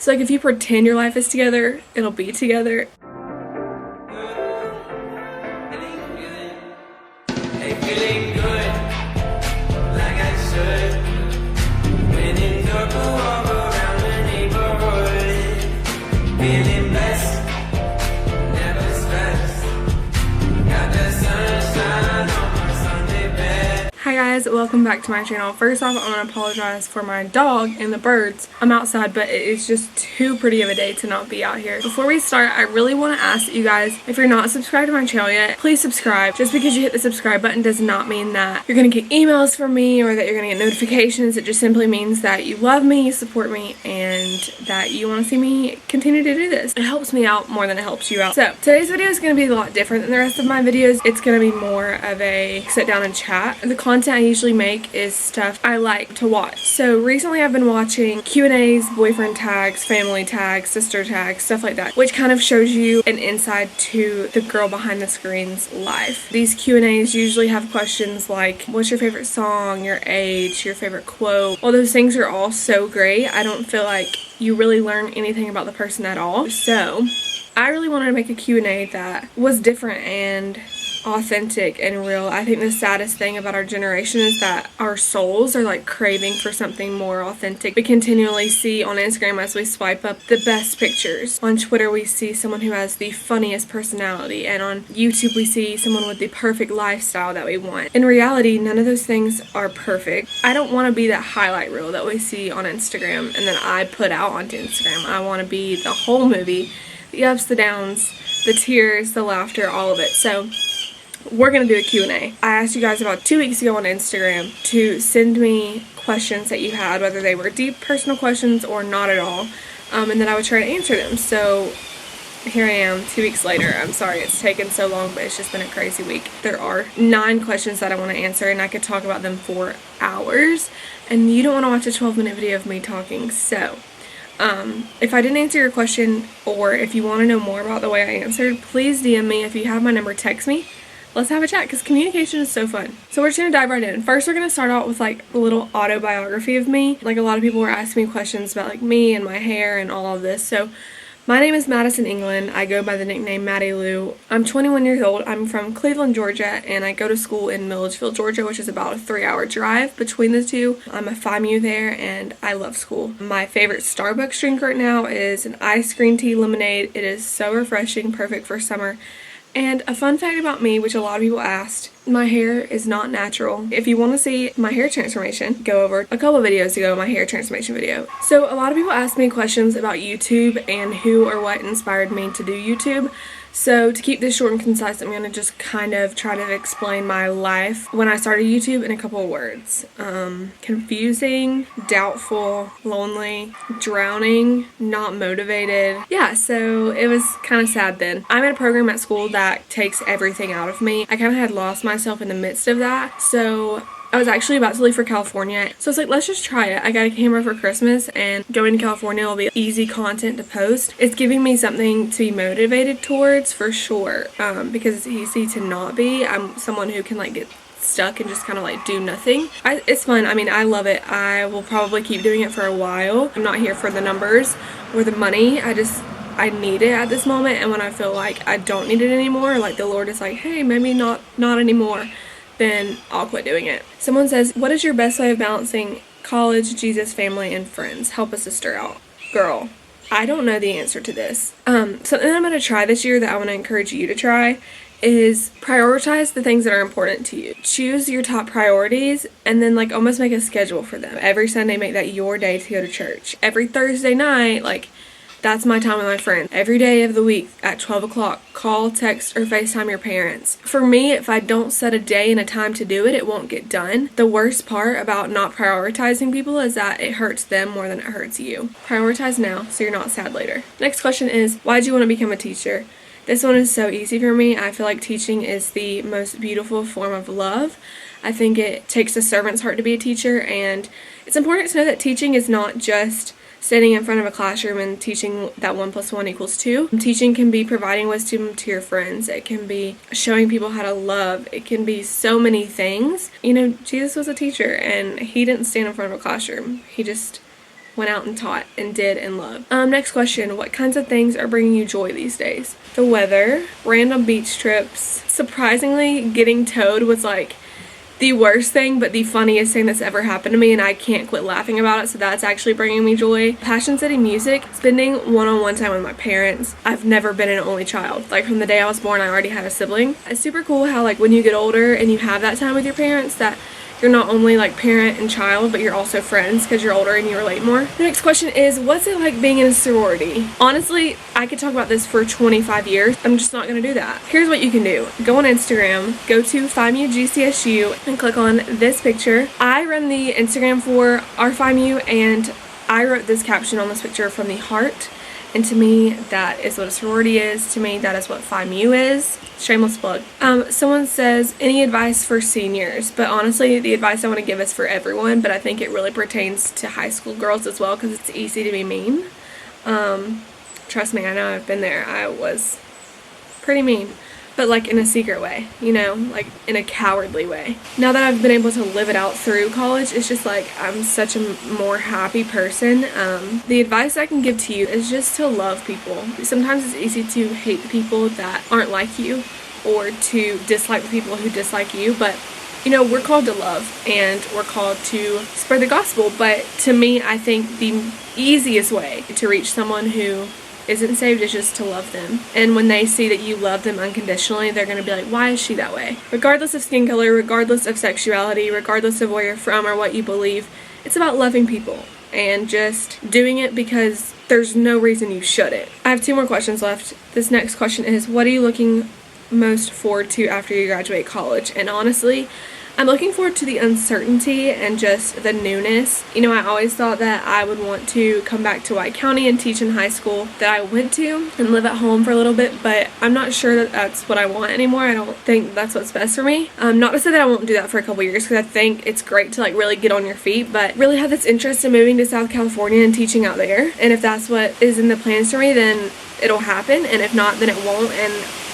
So like if you pretend your life is together, it'll be together. Hi guys, welcome back to my channel. First off, I want to apologize for my dog and the birds. I'm outside, but it is just too pretty of a day to not be out here. Before we start, I really want to ask you guys, if you're not subscribed to my channel yet, please subscribe. Just because you hit the subscribe button does not mean that you're going to get emails from me or that you're going to get notifications. It just simply means that you love me, you support me, and that you want to see me continue to do this. It helps me out more than it helps you out. So today's video is going to be a lot different than the rest of my videos. It's going to be more of a sit down and chat. The content I usually make is stuff I like to watch. So recently I've been watching Q&As, boyfriend tags, family tags, sister tags, stuff like that, which kind of shows you an insight to the girl behind the screen's life. These Q&As usually have questions like, what's your favorite song, your age, your favorite quote? All those things are all so great. I don't feel like you really learn anything about the person at all. So I really wanted to make a Q&A that was different and authentic and real. I think the saddest thing about our generation is that our souls are like craving for something more authentic. We continually see on Instagram as we swipe up the best pictures. On Twitter we see someone who has the funniest personality, and on YouTube we see someone with the perfect lifestyle that we want. In reality, none of those things are perfect. I don't want to be that highlight reel that we see on Instagram and then I put out onto Instagram. I want to be the whole movie, the ups, the downs, the tears, the laughter, all of it. So we're going to do a Q&A. I asked you guys about 2 weeks ago on Instagram to send me questions that you had, whether they were deep personal questions or not at all, and then I would try to answer them. So here I am 2 weeks later. I'm sorry it's taken so long, but it's just been a crazy week. There are 9 questions that I want to answer, and I could talk about them for hours, and you don't want to watch a 12-minute video of me talking. So if I didn't answer your question, or if you want to know more about the way I answered, please DM me. If you have my number, text me. Let's have a chat, because communication is so fun. So we're just gonna dive right in. First, we're gonna start out with like a little autobiography of me. Like a lot of people were asking me questions about like me and my hair and all of this. So my name is Madison England. I go by the nickname Maddie Lou. I'm 21 years old. I'm from Cleveland, Georgia, and I go to school in Milledgeville, Georgia, which is about a 3-hour drive between the two. I'm a FIMU there, and I love school. My favorite Starbucks drink right now is an iced green tea lemonade. It is so refreshing, perfect for summer. And a fun fact about me, which a lot of people asked, my hair is not natural. If you want to see my hair transformation, go over a couple videos ago, my hair transformation video. So a lot of people ask me questions about YouTube and who or what inspired me to do YouTube. So to keep this short and concise, I'm going to just kind of try to explain my life when I started YouTube in a couple of words. Confusing, doubtful, lonely, drowning, not motivated. Yeah, so it was kind of sad then. I'm in a program at school that takes everything out of me. I kind of had lost myself in the midst of that. So I was actually about to leave for California, so I was like, let's just try it. I got a camera for Christmas, and going to California will be easy content to post. It's giving me something to be motivated towards for sure, because it's easy to not be. I'm someone who can like get stuck and just kind of like do nothing. It's fun. I mean, I love it. I will probably keep doing it for a while. I'm not here for the numbers or the money. I need it at this moment, and when I feel like I don't need it anymore, like the Lord is like, hey, maybe not anymore, then I'll quit doing it. Someone says, what is your best way of balancing college, Jesus, family, and friends? Help a sister out. Girl, I don't know the answer to this. Something I'm going to try this year that I want to encourage you to try is prioritize the things that are important to you. Choose your top priorities and then like almost make a schedule for them. Every Sunday, make that your day to go to church. Every Thursday night, like, that's my time with my friends. Every day of the week at 12 o'clock, call, text, or FaceTime your parents. For me, if I don't set a day and a time to do it, it won't get done. The worst part about not prioritizing people is that it hurts them more than it hurts you. Prioritize now so you're not sad later. Next question is, why did you want to become a teacher? This one is so easy for me. I feel like teaching is the most beautiful form of love. I think it takes a servant's heart to be a teacher, and it's important to know that teaching is not just standing in front of a classroom and teaching that 1 + 1 = 2. Teaching can be providing wisdom to your friends. It can be showing people how to love. It can be so many things. You know, Jesus was a teacher, and he didn't stand in front of a classroom. He just went out and taught and did and loved. Next question, what kinds of things are bringing you joy these days? The weather, random beach trips. Surprisingly, getting towed was like the worst thing, but the funniest thing that's ever happened to me, and I can't quit laughing about it, so that's actually bringing me joy. Passion City music, spending one-on-one time with my parents. I've never been an only child. Like, from the day I was born, I already had a sibling. It's super cool how, like, when you get older and you have that time with your parents, that you're not only like parent and child, but you're also friends because you're older and you relate more. The next question is, what's it like being in a sorority? Honestly, I could talk about this for 25 years. I'm just not gonna do that. Here's what you can do. Go on Instagram, go to FIMU and click on this picture. I run the Instagram for our FIMU, and I wrote this caption on this picture from the heart. And to me, that is what a sorority is. To me, that is what FIMU is. Shameless plug. Someone says, any advice for seniors? But honestly, the advice I want to give is for everyone, but I think it really pertains to high school girls as well, because it's easy to be mean. Trust me, I know, I've been there. I was pretty mean. But like in a secret way, you know, like in a cowardly way. Now that I've been able to live it out through college, it's just like I'm such a more happy person. The advice I can give to you is just to love people. Sometimes it's easy to hate the people that aren't like you, or to dislike the people who dislike you, but you know, we're called to love and we're called to spread the gospel. But to me, I think the easiest way to reach someone who isn't saved is just to love them. And when they see that you love them unconditionally, they're gonna be like, why is she that way? Regardless of skin color, regardless of sexuality, regardless of where you're from or what you believe, it's about loving people and just doing it because there's no reason you shouldn't. I have 2 more questions left. This next question is, what are you looking most forward to after you graduate college? And honestly, I'm looking forward to the uncertainty and just the newness. You know, I always thought that I would want to come back to White County and teach in high school that I went to and live at home for a little bit, but I'm not sure that that's what I want anymore. I don't think that's what's best for me. Not to say that I won't do that for a couple years, because I think it's great to like really get on your feet, but really have this interest in moving to South California and teaching out there. And if that's what is in the plans for me, then it'll happen, and if not, then it won't, and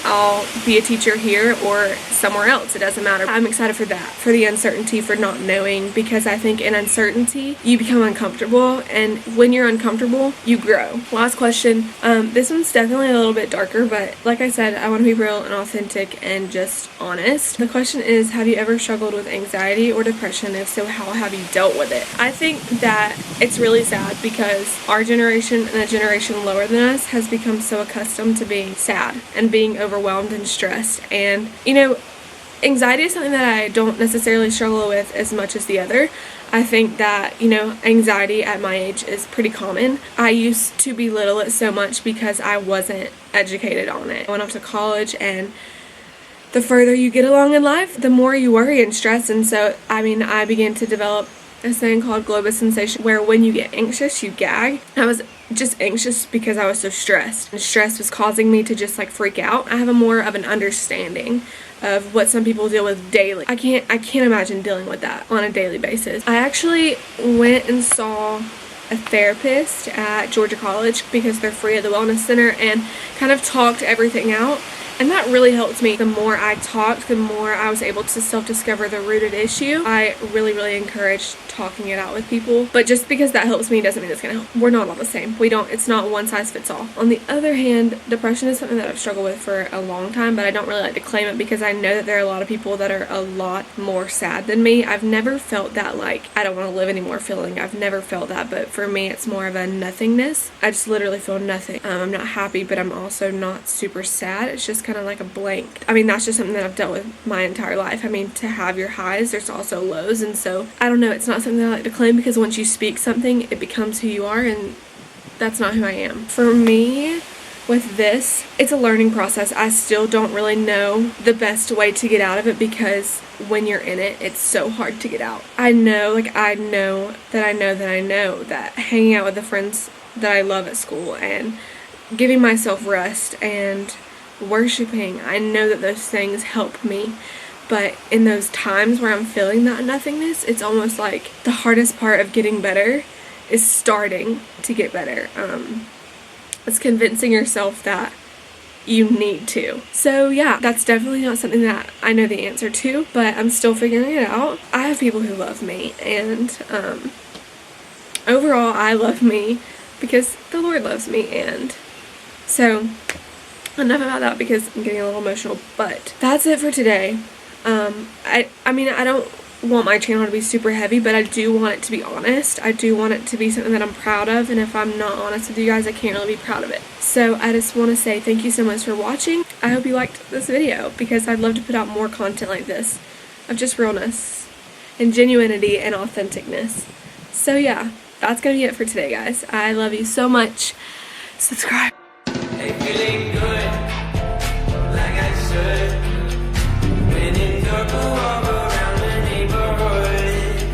I'll be a teacher here or somewhere else. It doesn't matter. I'm excited for that, for the uncertainty, for not knowing, because I think in uncertainty you become uncomfortable, and when you're uncomfortable you grow. Last question. This one's definitely a little bit darker, but like I said, I want to be real and authentic and just honest. The question is, have you ever struggled with anxiety or depression? If so, how have you dealt with it? I think that it's really sad because our generation and a generation lower than us has become so accustomed to being sad and being overwhelmed and stressed. And you know, anxiety is something that I don't necessarily struggle with as much as the other. I think that, you know, anxiety at my age is pretty common. I used to belittle it so much because I wasn't educated on it. I went off to college, and the further you get along in life, the more you worry and stress. And so, I mean, I began to develop a thing called globus sensation, where when you get anxious, you gag. I was just anxious because I was so stressed, and stress was causing me to just like freak out. I have a more of an understanding of what some people deal with daily. I can't imagine dealing with that on a daily basis. I actually went and saw a therapist at Georgia College because they're free at the wellness center, and kind of talked everything out. And that really helped me. The more I talked, the more I was able to self-discover the rooted issue. I really encourage talking it out with people. But just because that helps me doesn't mean it's gonna help. We're not all the same. It's not one size fits all. On the other hand, depression is something that I've struggled with for a long time, but I don't really like to claim it because I know that there are a lot of people that are a lot more sad than me. I've never felt that like, I don't want to live anymore feeling. I've never felt that, but for me it's more of a nothingness. I just literally feel nothing. I'm not happy, but I'm also not super sad. It's just kind of like a blank. I mean, that's just something that I've dealt with my entire life. I mean, to have your highs, there's also lows, and so I don't know, it's not something that I like to claim, because once you speak something, it becomes who you are, and that's not who I am. For me, with this, it's a learning process. I still don't really know the best way to get out of it, because when you're in it, it's so hard to get out. I know that hanging out with the friends that I love at school and giving myself rest and worshiping, I know that those things help me. But in those times where I'm feeling that nothingness, it's almost like the hardest part of getting better is starting to get better. It's convincing yourself that you need to. So yeah, that's definitely not something that I know the answer to, but I'm still figuring it out. I have people who love me, and overall, I love me because the Lord loves me. And so enough about that because I'm getting a little emotional, but that's it for today. I mean, I don't want my channel to be super heavy, but I do want it to be honest. I do want it to be something that I'm proud of, and if I'm not honest with you guys, I can't really be proud of it. So I just want to say thank you so much for watching. I hope you liked this video because I'd love to put out more content like this of just realness and genuinity and authenticness. So yeah, that's gonna be it for today, guys. I love you so much. Subscribe. Hey, feeling good.